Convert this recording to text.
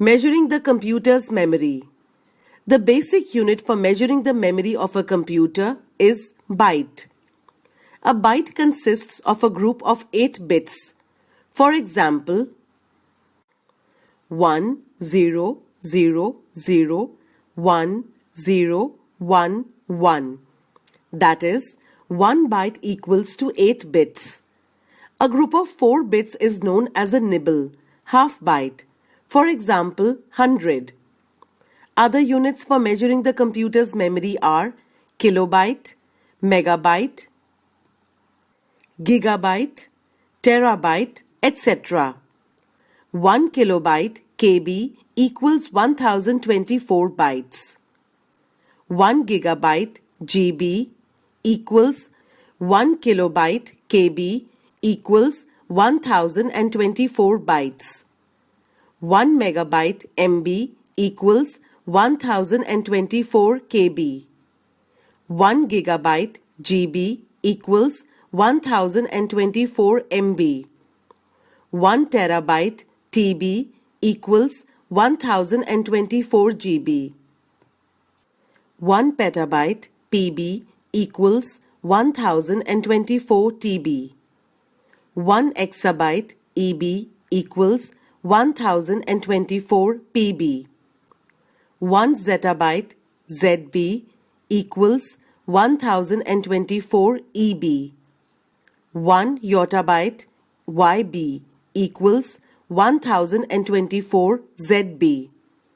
Measuring the computer's memory. The basic unit for measuring the memory of a computer is byte. A byte consists of a group of 8 bits. For example, 1 0 0 0 1 0 1 1. That is, 1 byte equals to 8 bits. A group of 4 bits is known as a nibble, half byte. For example, 100. Other units for measuring the computer's memory are kilobyte, megabyte, gigabyte, terabyte, etc. 1 kilobyte KB equals 1024 bytes. 1 gigabyte GB equals 1 kilobyte KB equals 1024 bytes. 1 megabyte MB equals 1024 KB. 1 gigabyte GB equals 1024 MB. 1 terabyte TB equals 1024 GB. 1 petabyte PB equals 1024 TB. 1 exabyte EB equals 1024 PB. 1 zettabyte ZB equals 1024 EB. 1 yottabyte YB equals 1024 ZB.